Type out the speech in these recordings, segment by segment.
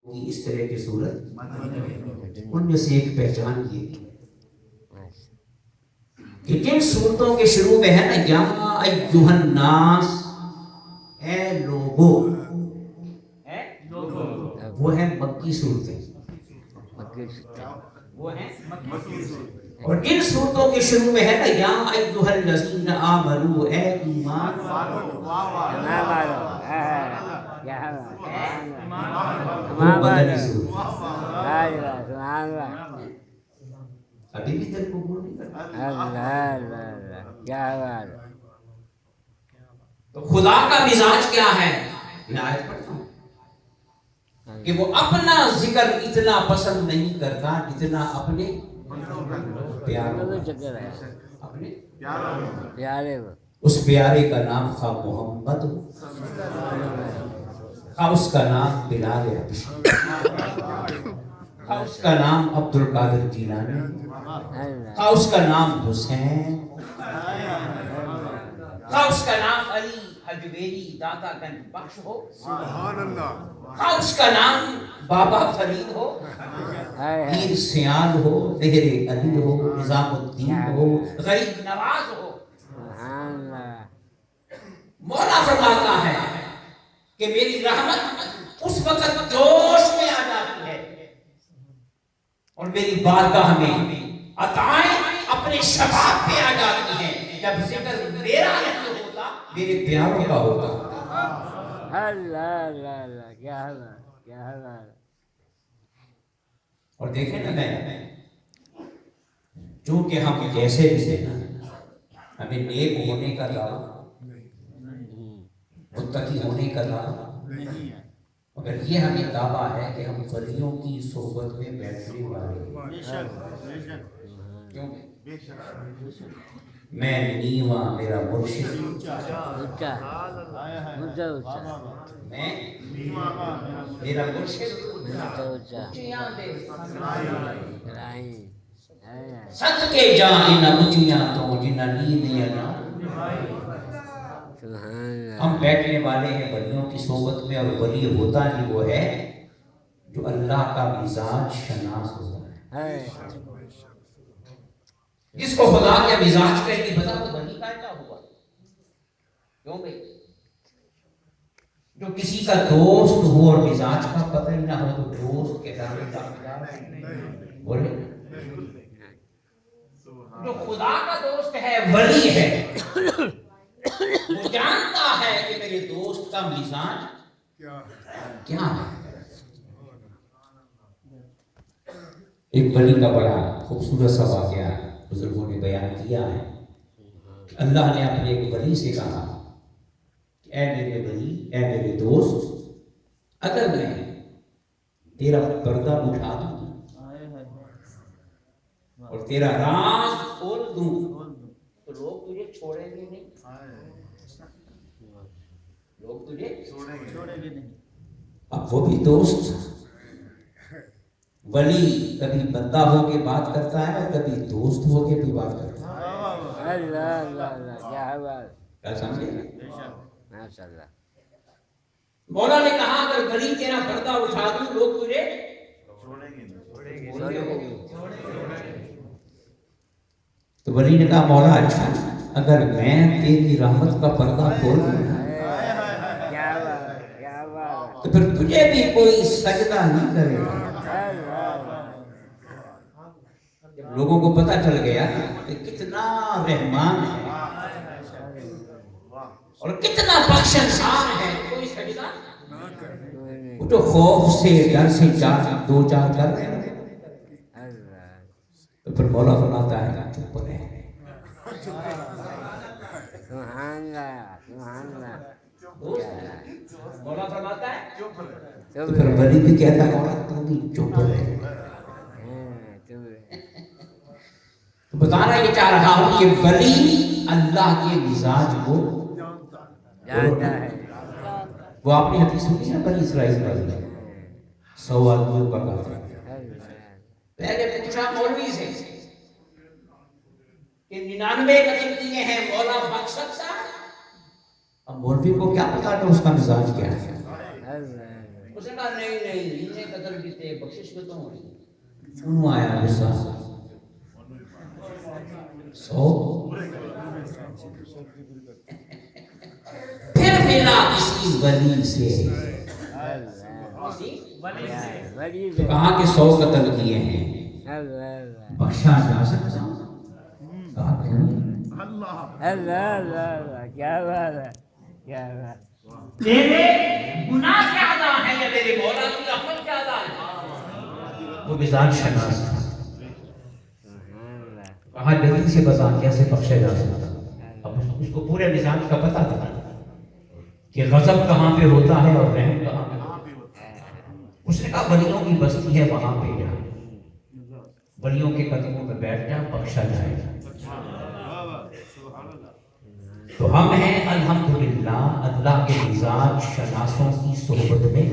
کی اس طرح کی صورت ان میں سے ایک پہچان یہ کہ جن صورتوں کے شروع میں ہے نا یا ایھا الناس، اے لوگو، وہ ہیں مکی صورتیں، وہ ہیں مکی صورتیں۔ اور جن صورتوں کے شروع میں ہے نا یا ایھا الذین آمنوا، اے ایمان والو، وہ مدنی صورت ابھی بھی دل قبول نہیں کرتا۔ تو خدا کا مزاج کیا ہے؟ میں آیت پڑھتا ہوں کہ وہ اپنا ذکر اتنا پسند نہیں کرتا جتنا اپنے پیاروں کا، اپنے اس پیارے کا نام خواہ محمد ہو، خواہ اس کا نام بلال حبشی، خواہ اس کا نام عبد القادر جیلانی، خواہ اس کا نام حسین، خواہ اس کا نام علی حجویری داتا گنج بخش ہو، سبحان اللہ، خواہ اس کا نام بابا فرید ہو، پیر سیال ہو، بہر علی ہو، نظام الدین ہو، غریب نواز ہو۔ مولا فرماتا ہے کہ میری رحمت اس وقت جوش میں آ جاتی ہے اور میری بارگاہ میں عطائیں اپنے شباب پہ آ جاتی ہیں جب ذکر میرا نہیں ہوتا، میرے پیاروں کا ہوتا۔ اور دیکھیں نا میں، چونکہ ہم جیسے بھی ہیں نا، ہمیں نیک ہونے کا دعویٰ، متقی ہونے کا دعویٰ، مگر یہ ہمیں دعویٰ ہے کہ ہم ولیوں کی صحبت میں بیٹھنے والے ہیں۔ کیوں؟ میں نیواں میرا مرشد، میں میرا مرشد صدقے جائیں نہ اونچیاں تو جنہ نیند یا نہ۔ ہم بیٹھنے والے ہیں ولیوں کی صحبت میں، اور ولی ہوتا ہی وہ ہے جو اللہ کا مزاج شناس ہوتا ہے، جس کو خدا کے مزاج کا نہیں پتا تو ولی کا کیا ہوا؟ کیوں بھائی؟ جو کسی کا دوست ہو اور مزاج کا پتہ ہی نہ ہو تو دوست کے دعوے کا بولے؟ جو خدا کا دوست ہے، ولی ہے، وہ جانتا ہے کہ میرے دوست کا مزاج کیا ہے۔ ایک ولی کا بڑا خوبصورت سا واقعہ بزرگوں نے بیان کیا ہے کہ اللہ نے اپنے ایک ولی سے کہا کہ اے میرے ولی، اے میرے دوست، اگر میں تیرا پردہ اٹھا دوں اور تیرا راز کھول دوں تو لوگ تجھے چھوڑیں گے نہیں، لوگ تجھے چھوڑیں گے نہیں۔ اب وہ بھی دوست، ولی کبھی بندہ ہو کے بات کرتا ہے اور کبھی دوست ہو کے بھی بات کرتا ہے۔ کیا سمجھے؟ مولا نے کہا اگر ولی تیرا پردہ اٹھا دوں لوگ تجھے چھوڑیں گے۔ تو ولی نے کہا مولا اچھا، اگر میں تیری رحمت کا پردہ کھول دوں تو پھر تجھے بھی کوئی سجدہ نہیں کرے گا۔ جب لوگوں کو پتہ چل گیا کہ کتنا رحمان ہے اور کتنا بخشنسار ہے، کوئی سجدہ وہ تو خوف سے ڈر سے دو چار کر رہے ہیں، تو پھر مولا فرماتا ہے چپ رہے۔ مولا فرماتا ہے چپ رہے، تو پھر ولی بھی کہتا ہے مولا تو بھی چپ رہے۔ تو بتانا یہ چاہ رہا ہوں کہ ولی اللہ کے مزاج کو جانتا ہے۔ وہ آپ نے حدیث سنی ہے بنی اسرائیل والی، 100 آدمیوں کا کافلا، پہلے پوچھا مولوی سے کہ 99 قتل کیے ہیں، مولا بخش سکتا ہے؟ اب مولوی کو کیا پتا کہ اس کا مزاج کیا ہے، اس نے کہا نہیں نہیں انہیں قدر کیتے بخشش میں تو ہوئی انہوں آیا غصہ 100 پھر ملا کسی ولی سے تو کہا کہ 100 قتل کیے ہیں بخشا جا سکتا کہا کہ اللہ کیا بات ہے کیا بات تیرے گناہ زیادہ ہیں یا میرے مولا کی رحمت زیادہ ہے وہ مزاج شناس تھا کہا جلدی سے بتا کیسے بخشا جا سکتا اب اس کو پورے مزاج کا پتہ تھا کہ غضب کہاں پہ ہوتا ہے اور رحم کہاں پہ ہوتا ہے اس نے کہا ولیوں کی بستی ہے وہاں پہ جا ولیوں کے قدموں میں بیٹھ جا بخشا جائے گا تو ہم ہیں الحمدللہ اللہ کے مزاج شناسوں کی صحبت میں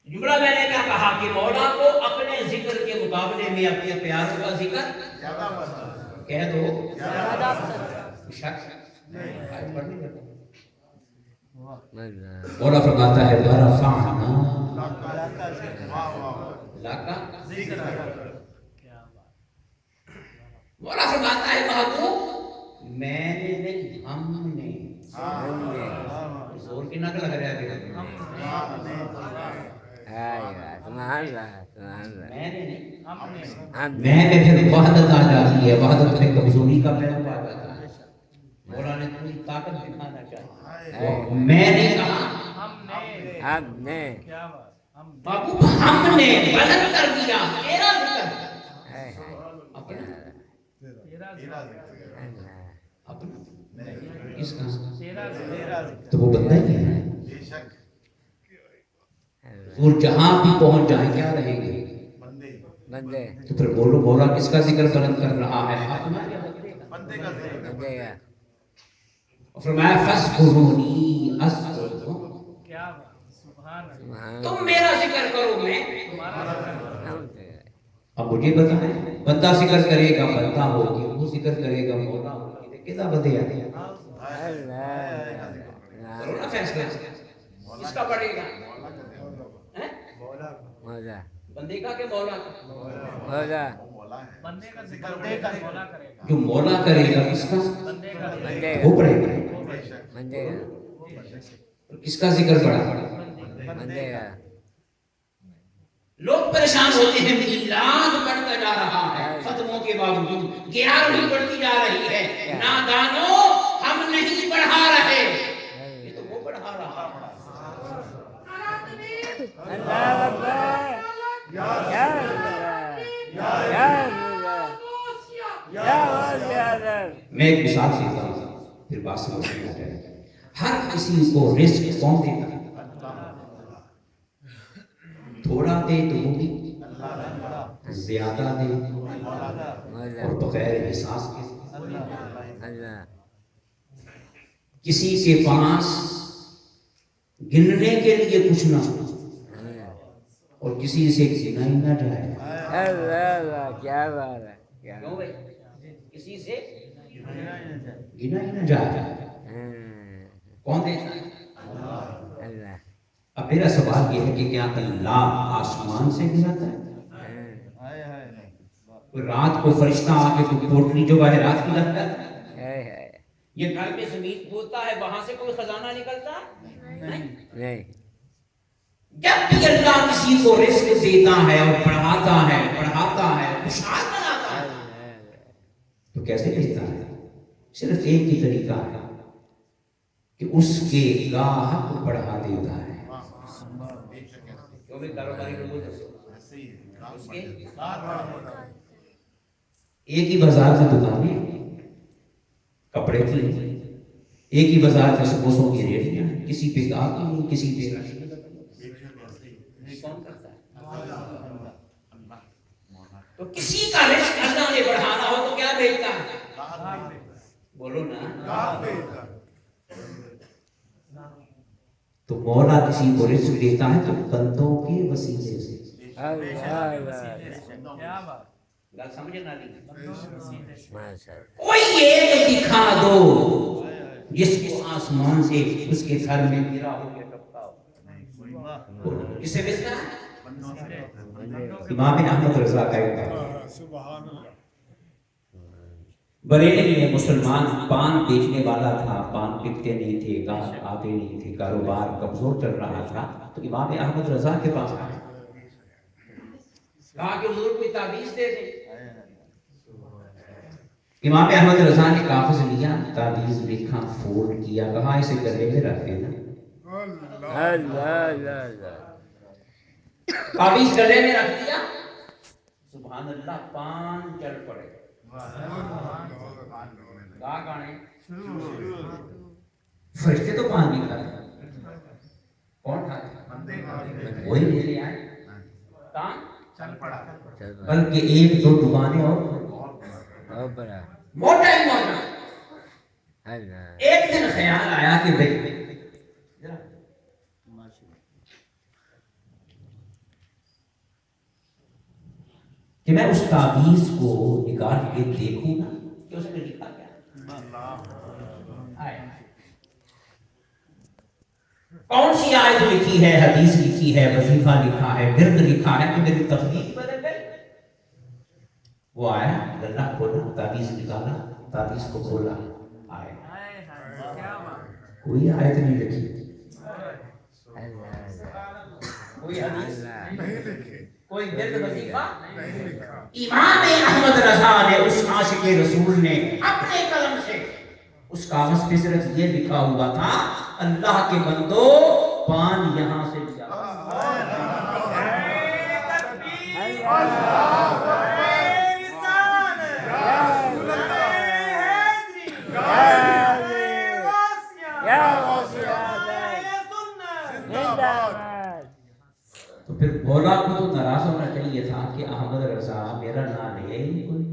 جملہ میں نے کیا کہا کہ مولا کو اپنے ذکر کے مقابلے میں اپنے پیاروں کا ذکر کہہ دو مولا فرماتا ہے ورفعنا لک مولا فرماتا ہے محبوب میں نے نہیں ہم نے زور کی نقل لگ رہا ہے میں نے پھر وحدت آ جاتی ہے وحدت میں کمزوری کا پہلو آ جاتا ہے مولا نے پوری طاقت دکھانا چاہا میں نے کہا ہم نے محبوب ہم نے بلند کر دیا تیرا ذکر کس کا تو وہ بندہ ہی ہے اور جہاں بھی پہنچ جائیں کیا رہیں گے بندے تو پھر بولو مولا کس کا ذکر بلند کر رہا ہے اپنا بندے کا اور فرمایا فَاذْكُرُونِي أَذْكُرْكُمْ تم میرا ذکر کرو میں اب مجھے بتائیں بندہ ذکر کرے گا بندہ ہوگی وہ ذکر کرے گا مولا ہوگی کتنا بدے آتے ہیں کرو نا فیصلہ کس کا پڑے گا مولا بندے کا کہ مولا کا مولا بندے کا ذکر مولا کرے گا جو مولا کرے گا کس کا بندے وہ پڑے گا بندے کا کس کا ذکر پڑا بندے کا لوگ پریشان ہوتے ہیں میلاد بڑھتا جا رہا ہے فتووں کے باوجود 11ویں بڑھتی جا رہی ہے نادانو ہم نہیں بڑھا رہے یہ تو وہ بڑھا رہا ہے اللہ اکبر یا اللہ یا اللہ یا اللہ میں ایک مثال دیتا ہوں پھر بات سمجھ میں آ جائے ہر کسی کو رزق کون دیتا ہے تھوڑا دے تو وہ بھی زیادہ دے اور بغیر احساس کے اللہ کسی کے پاس گننے کے لیے کچھ نہ ہو اور کسی سے گنا ہی نہ جائے اللہ کیا بات ہے کیا کیوں بھائی کسی سے گنا ہی نہ جائے کون دیتا ہے اللہ اب میرا سوال یہ ہے کہ کیا اللہ آسمان سے گراتا ہے کوئی رات کو فرشتہ آ کے کوئی پوٹلی جو ہے رات کی لگتا ہے یہ گھر میں زمین کھودتا ہے وہاں سے کوئی خزانہ نکلتا ہے نہیں جب بھی اللہ کسی کو رزق دیتا ہے اور پڑھاتا ہے خوشحال بناتا ہے تو کیسے دیتا ہے صرف ایک ہی طریقہ ہے کہ اس کے گاہک بڑھا دیتا ہے ایک ہی بازار کی دکانیں کپڑے کی ایک ہی بازار میں سموسوں کی ریڑیاں کسی پہ گاہک نہیں کسی پہ کون کرتا ہے تو کسی کا رزق اللہ نے بڑھانا ہو تو کیا بھیجتا ہے بولو نا تو مولا کسی کو رزق دیتا ہے تو بندوں کے وسیلے سے گل سمجھنا نہیں کوئی ایک دکھا دو جس کو آسمان سے اس کے گھر میں گرا ہو کے ٹپکا ہو. کسے ملتا ہے؟ امام احمد رضا کا ایک سبحان اللہ. بریلی میں مسلمان پان بیچنے والا تھا، پان بکتے نہیں تھے، گاہک آتے نہیں تھے، کاروبار کمزور چل رہا تھا، تو امام احمد رضا کے پاس آئے، کہا کہ حضور کوئی تعویذ دے دے. امام احمد رضا نے کاغذ لیا، تعویذ لکھا، فولڈ کیا، کہا اسے گلے میں رکھ دینا. تعویذ گلے میں رکھ دیا، سبحان اللہ، پان چل پڑے. گانے فرشتے تو پان نہیں کھاتے، کون کھاتے؟ وہی لے آئے، کام چل پڑا. بلکہ ایک دو دکانیں اور موٹا ہی موٹا. ایک دن خیال آیا کہ بھائی کہ میں اس تعویذ کو نکال کے دیکھوں نا کہ اس میں لکھا کیا ہے، کون سی آیت لکھی ہے، حدیث لکھی ہے، وظیفہ لکھا ہے، ورد لکھا ہے، تو میری تخلیق بدل گئی. وہ آیا، گلا کھولا، تعویذ نکالا، تعویذ کو کھولا، آئے کوئی آیت نہیں لکھی، کوئی حدیث نہیں لکھے، کوئی ورد وظیفہ. نہیں لکھا. امام احمد رضا نے، اس عاشق رسول نے اپنے قلم سے اس کاغذ پہ صرف یہ لکھا ہوا تھا، اللہ کے بندو پان یہاں سے لیا. تو پھر مولا کو تو ناراض ہونا چاہیے تھا کہ احمد رضا میرا نام لے ہی کوئی،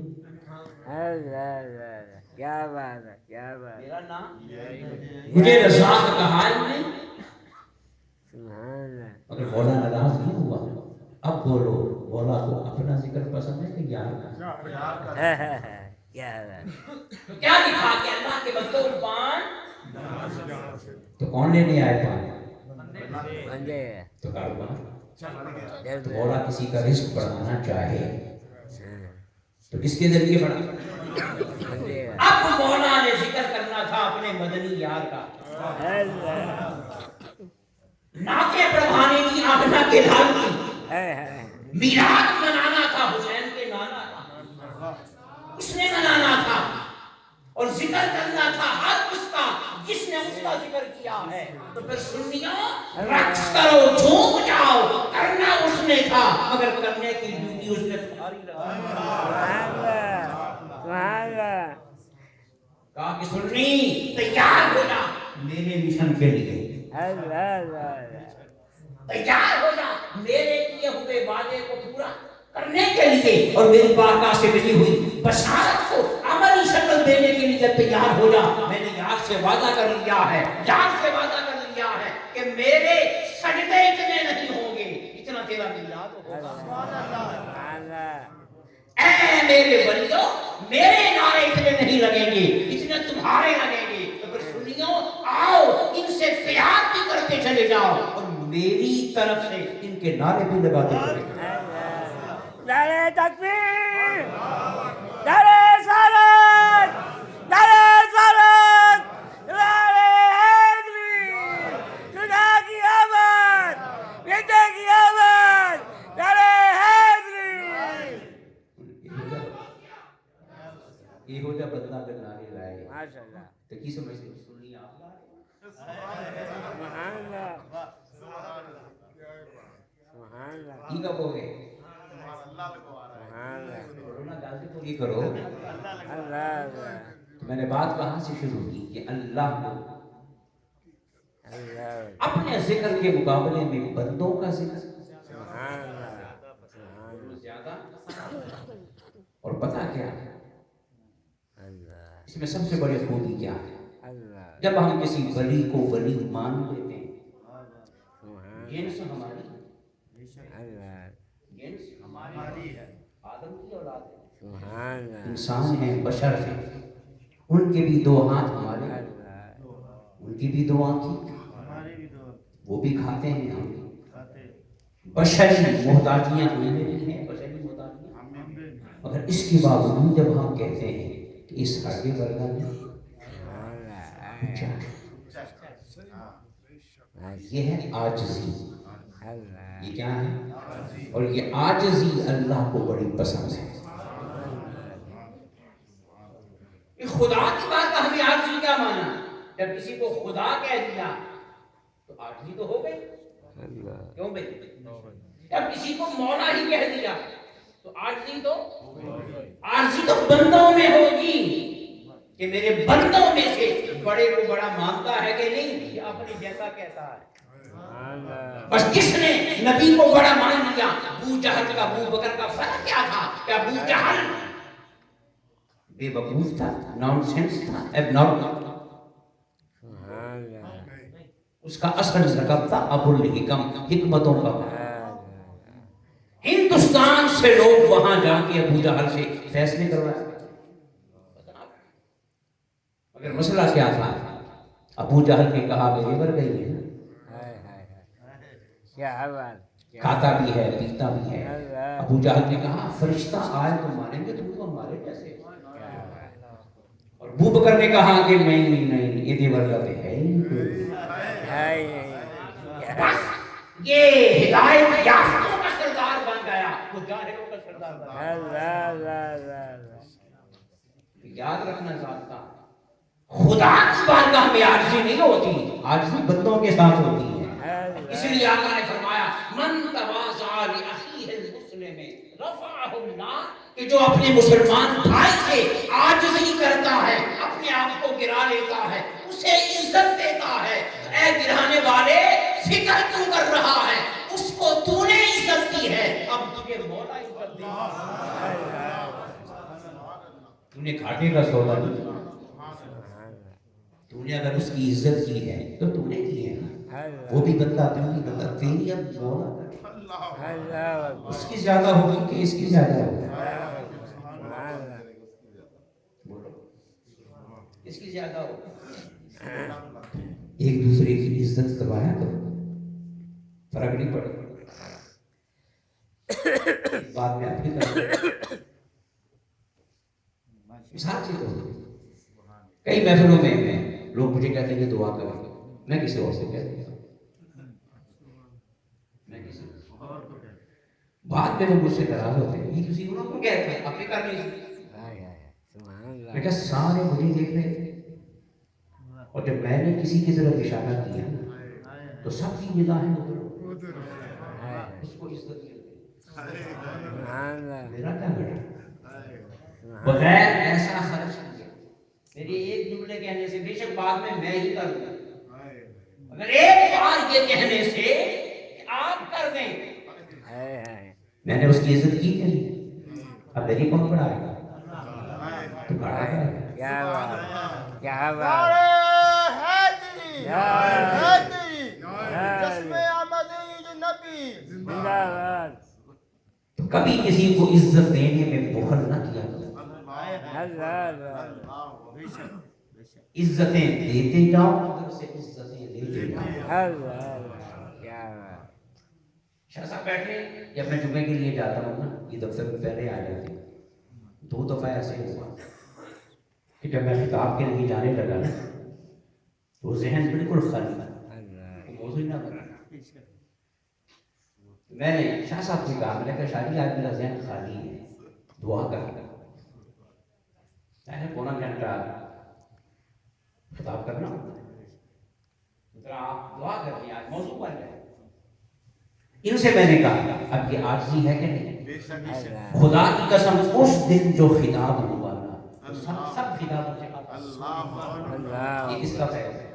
کیا بات ہے، کیا بات. میرا نام مجھے رضا کہا ہی نہیں. مگر مولا ناراض نہیں ہوا. اب بولو، مولا کو اپنا ذکر پسند ہے کہ یار کا؟ تو کیا لکھا کہ اللہ کے بندوں پان، تو کون لینے آئے پان؟ تو کاروبار. تو مولا کسی کا رزق بڑھانا چاہے تو کس کے ذریعے بڑھا؟ اب مولا نے ذکر کرنا تھا اپنے مدنی یار کا، ناکے بڑھانے کی، آمنہ کے لال کی، میلاد منانا تھا حسین کے نانا کا، اس نے منانا تھا، اور ذکر کرنا تھا ہر اس کا جس نے اس کا ذکر کیا ہے. تو پھر سنیوں رقص کرو، جھوم جاؤ، کرنا اس نے تھا مگر کرنے کی ڈیوٹی اس نے تمہاری لگائی. کہا کہ سنی تیار ہو جا میرے مشن کے لیے، تیار ہو جا میرے کیے ہوئے وعدے کو پورا کرنے کے لیے، اور میری بارگاہ سے ملی ہوئی بشارت کو عملی شکل دینے کے لیے جب تیار ہو جا. میں نے یار سے وعدہ کر لیا ہے، یار سے وعدہ کر لیا ہے کہ میرے سجدے اتنے نہیں ہوں گے اتنا تیرا میلاد ہوگا. اے میرے بندو، میرے نعرے اتنے نہیں لگیں گے اتنے تمہارے لگیں گے. تو پھر سنیوں آؤ ان سے پیار بھی کرتے چلے جاؤ اور میری طرف سے ان کے نعرے بھی لگاتے چلے جاؤ. نعرہ تکبیر، نعرہ رسالت، نعرہ رسالت، نعرہ حیدری، خدا کی آمد، بیٹے کی آمد، نعرہ حیدری. یہ ہو جا بدلا کر نعرے لائے ماشاءاللہ، تو کی سمجھتے ہو؟ سنی آپ لائے سبحان اللہ، سبحان اللہ، کی کب ہو گئے؟ سبحان اللہ، کورونا غازی پوری کرو. اللہ میں نے بات کہاں سے شروع کی کہ اللہ کو اللہ، اپنے ذکر کے مقابلے میں بندوں کا ذکر سبحان اللہ، سبحان اللہ، زیادہ. اور پتہ کیا ہے اللہ، اس میں سب سے بڑی خوبی کیا ہے؟ اللہ، جب ہم کسی ولی کو ولی مان لیتے ہیں، سبحان جنس ہماری، اللہ، جنس ہماری ہے، آدم کی اولاد ہے، سبحان اللہ، انسان ہیں، بشر ہیں، ان کے بھی دو ہاتھ ہمارے، اللہ، ان کی بھی دعا کی، ہماری بھی دعا وہ بھی کھاتے ہیں، ہم بھی کھاتے ہیں۔ بشری محتاجیاں ہوئی ہیں، بشری محتاجیاں، مگر اس کے باوجود جب ہم کہتے ہیں کہ اس ہڈی برگا میں کچھ ہے، یہ ہے عاجزی، یہ کیا ہے؟ اور یہ عاجزی اللہ کو بڑی پسند ہے۔ خدا کی بات کا ہمیں عاجزی کیا مانا؟ جب کسی کو خدا کہہ دیا تو عاجزی تو ہو گئی، کیوں بھائی؟ جب کسی کو مولا ہی کہہ دیا تو عاجزی تو بندوں میں ہوگی کہ میرے بندوں میں سے بڑے کو بڑا مانتا ہے کہ نہیں، یہ اپنے جیسا کہتا ہے۔ بس کس نے نبی کو بڑا مان لیا؟ ابو جہل کا ابو بکر کا فرق کیا تھا کہ ابو جہل بے وقوف تھا، نان سینس تھا، اب نارمل، اس کا اصل لقب تھا ابو الحکم، حکمتوں کا۔ ہندوستان سے لوگ وہاں جا کے ابو جہل سے فیصلے کروائے، مگر مسئلہ کیا تھا؟ ابو جہل نے کہا میرے بر گئی ہے، کھاتا بھی ہے پیتا بھی ہے۔ ابو جہل نے کہا فرشتہ آئے تو ماریں گے، تم تو ہمارے جیسے۔ اور ابو بکر نے کہا کہ نہیں یہ ورگا پہ ہے ہی نہیں۔ بس یہ ہدایت یافتوں کا سردار بن گیا، وہ جاہلوں کا سردار بن گیا۔ یاد رکھنا ضابطہ، خدا کی بارگاہ میں عاجزی نہیں ہوتی، عاجزی بندوں کے ساتھ ہوتی ہے۔ اس لیے آقا نے فرمایا من تواضع لأخیہ المسلم رفعہ اللہ، کہ جو اپنے مسلمان بھائی سے عاجزی کرتا ہے، اپنے آپ کو گرا لیتا ہے، اسے عزت دیتا ہے۔ اے گرانے والے فکر کیوں کر رہا ہے؟ اس کو تو نے عزت دی ہے، اب تجھے مولا عزت دے گا۔ تو نے گھاٹے کا سودا نہیں، تو نے اگر اس کی عزت کی ہے تو تو نے کی ہے نا، وہ بھی بندہ تو بھی بندہ، تیری اب مولا اس کی زیادہ ہوگی کہ اس کی زیادہ ہوگی؟ اس کی زیادہ ہوگی۔ ایک دوسرے کی عزت کروایا کرو، فرق نہیں پڑے۔ بعد میں آپ بھی کریں، مثال سے کرو۔ کئی محفلوں میں لوگ مجھے کہتے ہیں کہ دعا کریں، میں کسی اور سے کہتا ہوں، میں کسی اور کو کہتا ہوں، بعد میں وہ مجھ سے ناراض ہوتے ہیں، یہ کسی اور کو کہتے ہیں، اپنے کر نہیں سکتے۔ میں کہا سارے مجھے دیکھ رہے تھے، اور جب میں نے کسی کی طرف اشارہ کیا تو سب کی نگاہیں ادھر، اس کو عزت میرا کیا بڑا، بغیر ایسا خرچ کیا میرے ایک جملے کہنے سے، بے شک بعد میں میں ہی کروں گا، اگر ایک بار یہ کہنے سے کہ آپ کر دیں، میں نے اس کی عزت کی کہ نہیں؟ اب میری کون بڑا ہے گا؟ تو بڑا ہے کیا تو کبھی کسی کو عزت دینے میں بخل نہ کیا، عزتیں دیتے جاؤ، ادھر سے عزتیں لیتے جاؤ۔ شاہ صاحب بیٹھے، جب میں جمعے کے لیے جاتا ہوں نا، یہ دفتر میں پہلے آ جاتے ہیں، 2 دفعہ ایسے ہوا کہ جب میں خطاب کے لیے جانے لگا نا تو ذہن بالکل خالی تھا، موضوع نہ بنا۔ میں نے شاہ صاحب سے کہا، میں نے کہا شاہ جی آج میرا ذہن خالی ہے، دعا کر لیں۔ میں نے پونا گھنٹہ خطاب کرنا ہوتا ہے، ذرا آپ دعا کر لیں، آج موضوع بن جائے۔ ان سے میں نے کہا اب یہ عاجزی ہے کہ نہیں؟ خدا کی قسم اس دن جو خطاب ہوا نا، سب خطابوں سے اللہ، یہ کس کا فیض ہے؟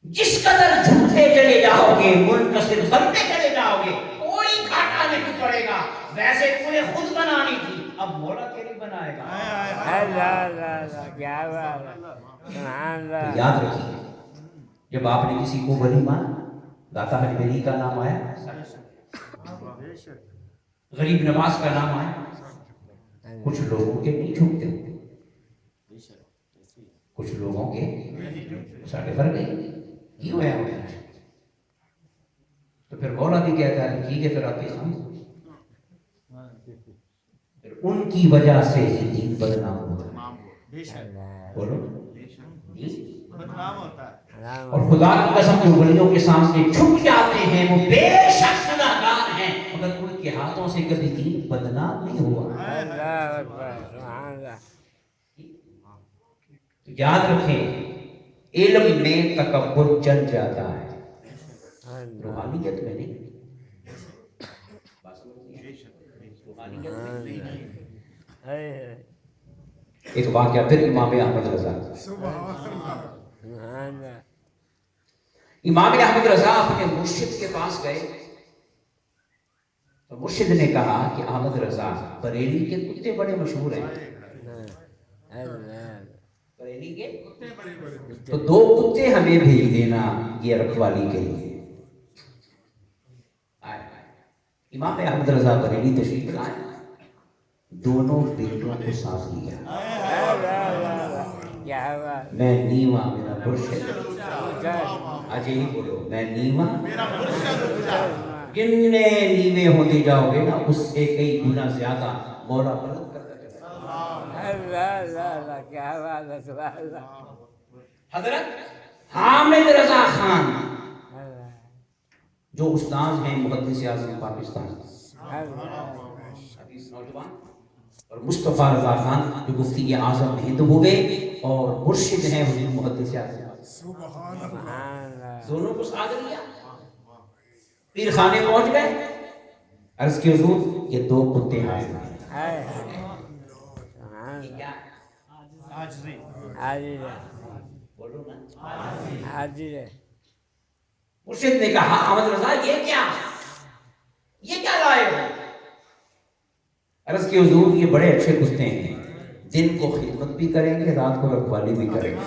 جس قدر جھوٹے چلے جاؤ گے، منکسر بنتے چلے جاؤ گے، کوئی گھاٹا نہیں پڑے گا۔ ویسے تو نے خود بنانی تھی، اب مولا تیری بنائے گا۔ تو یاد رکھیے، جب آپ نے کسی کو ولی مانا، داتا حج ولی کا نام آیا، غریب نواز کا نام آیا، کچھ لوگوں کے نہیں جھکتے، کچھ لوگوں کے ساڑھے بھر گئی کیوں ہے تو پھر مولا بھی کہتا ہے ٹھیک ہے پھر آپ کے سامنے پھر ان کی وجہ سے ہی دین بدنام ہوتا ہے بولو بدنام ہوتا ہے اور خدا کی قسم جو ولیوں کے سامنے جھک جاتے ہیں وہ بے شک گناہگار ہیں مگر ان کے ہاتھوں سے کبھی دین بدنام نہیں ہوا اللہ اکبر سبحان اللہ تو یاد رکھیں علم میں تکبر چل جاتا ہے روحانیت میں نہیں روحانیت میں نہیں۔ ایک واقعہ پھر امام احمد رضا امام احمد رضا اپنے مرشد کے پاس گئے تو مرشد نے کہا کہ احمد رضا بریلی کے کتے بڑے مشہور ہیں بریلی کے تو 2 کتے ہمیں بھیج دینا یہ رکھوالی کے لیے امام احمد رضا بریلی تشریف لائے دونوں بیٹوں کو سانس لیا میں نیوا میرا مرشد آج یہی بولو میں نیوا جتنے نیوے ہوتے جاؤ گے نا اس سے کئی گنا زیادہ مولا بلند کرتا چلا حضرت حامد رضا خان جو استاد ہیں محدث اعظم پاکستان حدیث نوجوان اور مصطفیٰ رضا خان جو مفتی اعظم ہند ہوئے اور مرشد ہیں حضور محدث اعظم دونوں کو ساتھ لیا پیر خانے پہنچ گئے عرض کی حضور یہ 2 کتے حاضر ہیں بولو نا مرشد نے کہا احمد رضا یہ کیا لائے ہو عرض کی حضور یہ بڑے اچھے کتے ہیں دن کو خدمت بھی کریں گے رات کو رکھوالی بھی کریں گے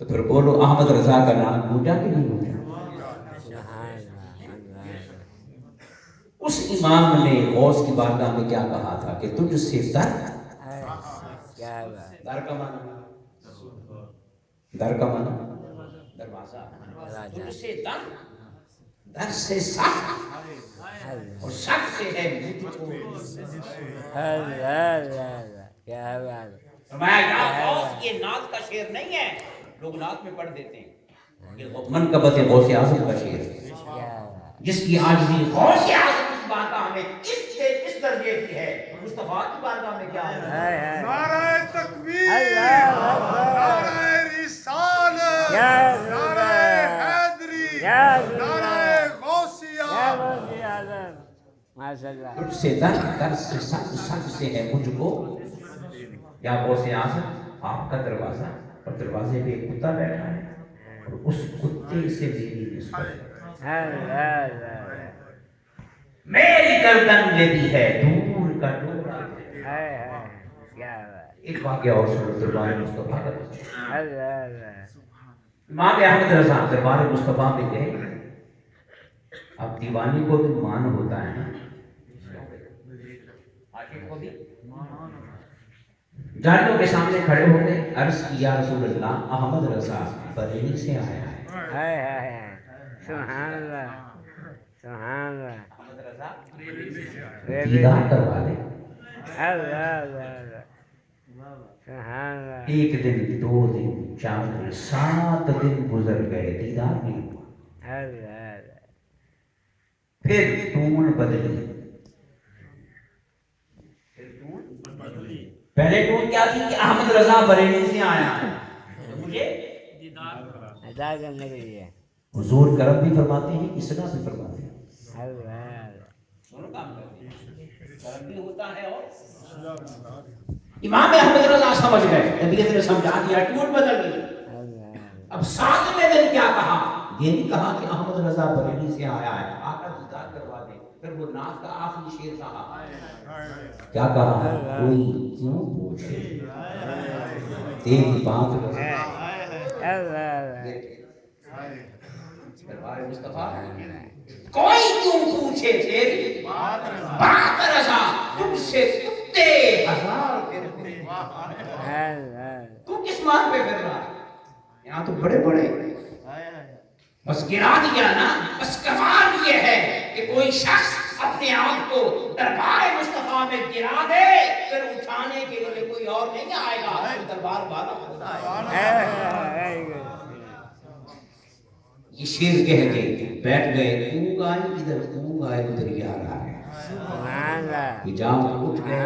تو پھر بولو احمد رضا کا نام گونجا کہ نہیں گونجا اس امام نے غوث کی بارگاہ میں کیا کہا تھا کہ تجھ سے در کا معنی دروازہ تجھ سے در سے سخت اور سخت سے ہے یہ نعت کا شعر نہیں ہے لوگ نعت میں پڑھ دیتے ہیں یہ منقبت غوث اعظم کا شعر ہے جس کی عاجزی غوث اعظم کی بارگاہ میں اس درجے کی ہے مصطفیٰ کی بارگاہ میں کیا ہے نعرہ تکبیر نعرہ رسالت نعرہ حیدری نعرہ غوثیہ تجھ سے در سے سخت سے ہے مجھ کو یا غوث اعظم آپ کا دروازہ اور دروازے پہ ایک کتا بیٹھا ہے اور اس کتے سے میری نسبت میری گردن میں بھی ہے دور کا ٹوکرا ایک واقعہ اور سنو دربار مصطفیٰ کا امام احمد رضا دربار مصطفیٰ میں گئے اب دیوانی کو بھی مان ہوتا ہے نا عاشق کو بھی جاریوں کے سامنے کھڑے ہو گئے عرض کیا رسول اللہ احمد رضا بریلی سے آیا ہے سبحان اللہ سبحان اللہ احمد رضا دیدار کروا لے ایک دن 2 دن 4 دن 7 دن گزر گئے دیدار نہیں ہوا پھر ٹون بدلی پہلے ٹون کیا تھی کہ احمد رضا بریلی سے آیا ہے مجھے ادا کرنے کے لیے حضور کرم بھی فرماتے ہیں اصلاح بھی فرماتے ہیں دونوں کام کرتے ہیں کرم بھی ہوتا ہے اور امام احمد رضا سمجھ گئے نبی نے سمجھا دیا ٹون بدل گئی اب 7ویں دن کیا کہا یہ نہیں کہا کہ احمد رضا بریلی سے آیا ہے آقا دیدار کروا دے پھر وہ نعت کا آخری شعر کہا کیا کہا کوئی کیوں پوچھے تیری بات دربار مصطفیٰ کوئی کیوں پوچھے تیری بات رضا، تم سے کتے ہزار پھرتے ہیں۔ تو کس ماں پہ پھر رہا ہے؟ یہاں تو بڑے بڑے بس گرا دیا نا۔ بس کمال یہ ہے کہ کوئی شخص اپنے آپ کو دربار مصطفیٰ میں گرا دے، پھر اٹھانے کے لیے کوئی اور نہیں آئے گا، دربار والا خدا ہے۔ یہ شیر کہہ کے بیٹھ گئے، اونگ آئی ادھر، اونگ آئے ادھر، یا رہا ہے جام اٹھ گئے۔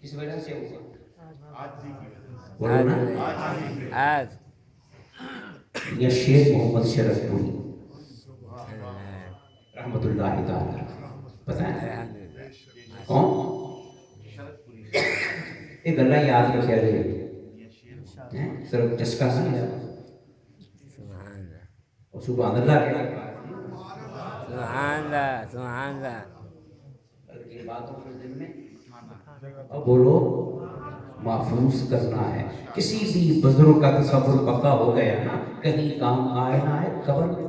کس وجہ سے بولو نا، یہ شیر محمد شرف پوری رحمت اللہ تعالی پتہ ہے کون؟ ایک اللہ یاد رکھے رہے صرف چسکا نہیں ہے، اور سبحان اللہ کے بلکہ باتوں کو دل میں اب بولو محفوظ کرنا ہے۔ کسی بھی بزرگ کا تصور پکا ہو گیا نا، کہیں کام آئے نہ آئے قبر میں۔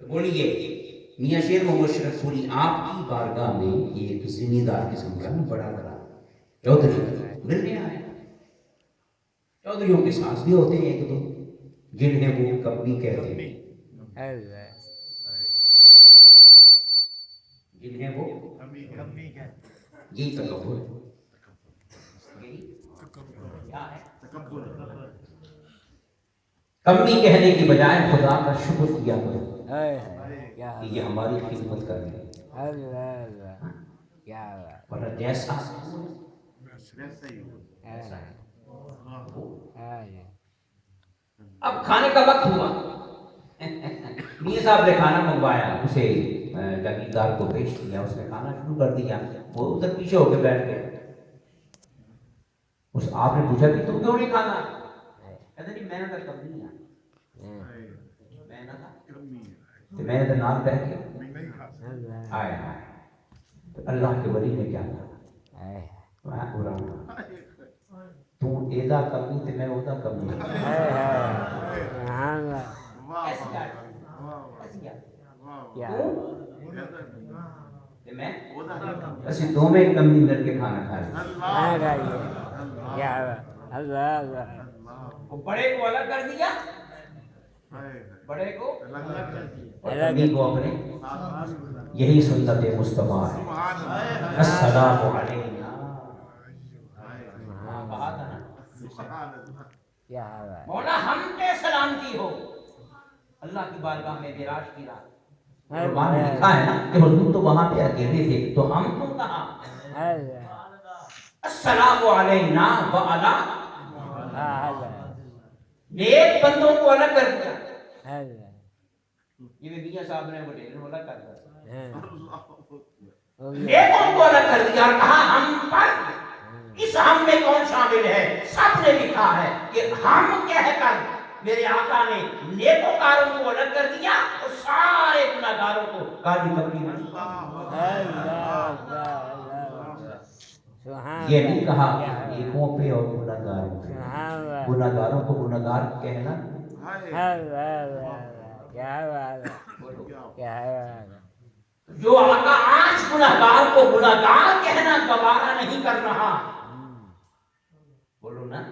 بولیے میاں شیر محمد شرف پوری آپ کی بارگاہ میں یہ ایک ذمہ دار قسم کا بڑا بڑا چودھری ملنے آئے۔ چودھریوں کے ساتھ بھی ہوتے ہیں ایک دو جنہیں وہ کبھی کہتے ہیں، جنہیں وہ یہی تکبر ہے، کیا ہے کمی کہنے کی بجائے خدا کا شکر کیا کرو کہ یہ ہماری خدمت کر رہی ہے، ورنہ جیسا اب کھانے کا وقت ہوا، میاں صاحب نے کھانا منگوایا، اسے جاگیردار کو پیش کیا، اس نے کھانا شروع کر دیا، وہ ادھر پیچھے ہو کے بیٹھ گئے۔ اس آپ نے پوچھا کہ تم کیوں نہیں کھانا؟ کہتے نہیں میں نے تو کم نہیں میں نے تو نام بیٹھ کے آئے تو اللہ کے ولی نے کیا کہا، تو ایدہ کمی تے میں اودا کمی، اسی دو میں کمی مل کے کھانا کھا لیا۔ بڑے کو الگ کر دیا، بڑے کو کمی کو اپنے، یہی سنت مصطفیٰ ہے۔ السلام علینا، کہا تھا نا مولا ہم پہ سلامتی ہو، اللہ کی بارگاہ میں معراج کی رات قرآن میں لکھا ہے نا کہ حضور تو وہاں پہ اکیلے تھے تو ہم تم کہاں؟ السلام علینا وعلی نیک بندوں کو الگ کر دیا، یہ بھی میاں صاحب نے بڑے الگ کر دیا، نیکوں کو الگ کر دیا اور کہا ہم پر، اس ہم میں کون شامل ہے؟ سب نے لکھا ہے کہ ہم کہہ کر میرے آقا نے نیکوکاروں کو الگ کر دیا اور سارے گناہگاروں کو قاضی قبری میں۔ یہ نہیں کہا کہ نیکوں پہ اور گناہگاروں پہ، گناہگاروں کو گناہگار کہنا، جو آقا آج گناہگار کو گناہگار کہنا گوارا نہیں کر رہا، بولو نا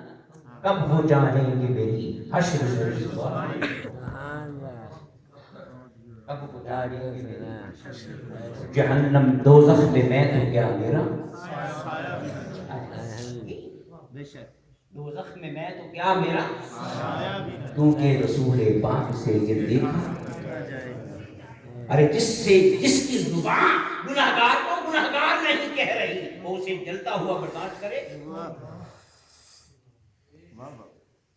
کب ہو جائیں گے میری حشر میں رسوا، کب ہو جائیں گے میری جہنم دوزخ میں میں تو کیا میرا، دوزخ میں میں تو کیا میرا، کیونکہ رسول پاک سے یہ دیکھا، ارے جس کی زبان گناہگار کو گناہگار نہیں کہہ رہی وہ اسے جلتا ہوا برداشت کرے۔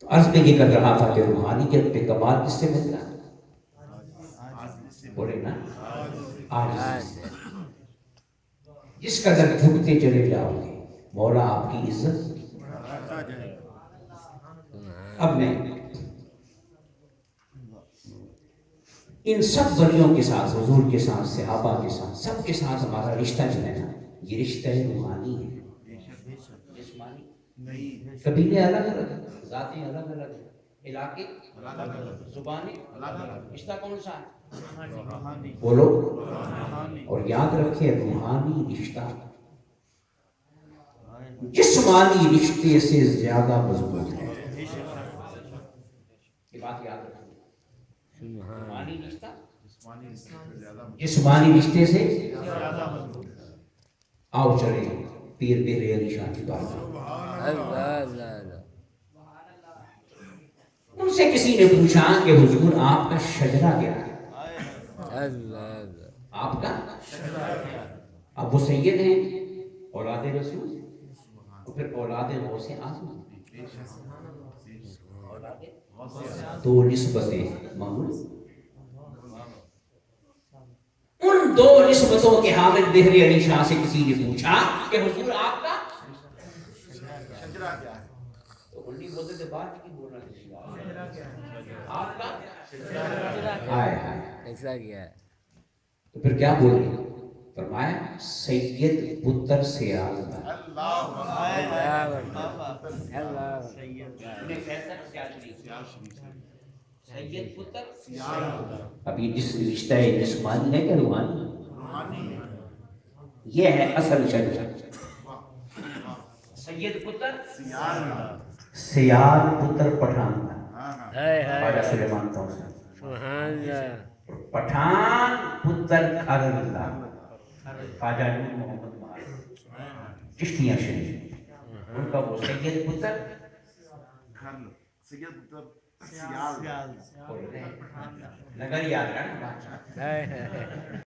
تو عرض میں یہ کر رہا تھا کہ روحانیت پہ کمال کس سے ملتا ہے؟ بولے نا آج جس قدر جھکتے چلے جاؤ گے مولا آپ کی عزت۔ اب میں ان سب ولیوں کے ساتھ، حضور کے ساتھ، صحابہ کے ساتھ، سب کے ساتھ ہمارا رشتہ جو ہے نا، یہ رشتہ روحانی ہے، جسمانی نہیں، قبیلے الگ الگ، ذاتیں الگ الگ، علاقے زبانیں، رشتہ کون سا ہے؟ بولو، اور یاد رکھے روحانی رشتہ جسمانی رشتے سے زیادہ مضبوط ہے، یہ بات یاد رکھیں، روحانی رشتہ جسمانی رشتے سے آؤ چلیں پیر میرے علی شاہ کی بات، ان سے کسی نے پوچھا کہ حضور آپ کا شجرہ کیا ہے؟ آپ کا اب وہ سید ہیں، اولاد رسول، اور پھر اولاد غوث اعظم، دو نسبتیں معمول، ان دو نسبتوں کے حامل بہر علی شاہ سے کسی نے پوچھا کہ حضور آپ کا شجرا کیا ہے؟ تو انہی بولتے تھے بات کی بول رہا ہے آپ کا ہائے ایسا کیا ہے؟ تو پھر کیا بولے؟ فرمایا سید پتر سے آزم، سید پتر، اب یہ جس رشتہ ہے جسمانی ہے کہ روحانی؟ یہ ہے اصل شجرہ، سید پتر سیاد پتر پٹھان کا، خواجہ سلیمان طوسی، پٹھان پتر کھرلا، خواجہ نور محمد مہر چشتیہ شریف، ان کا وہ سید پتر نگر یاد ہے نا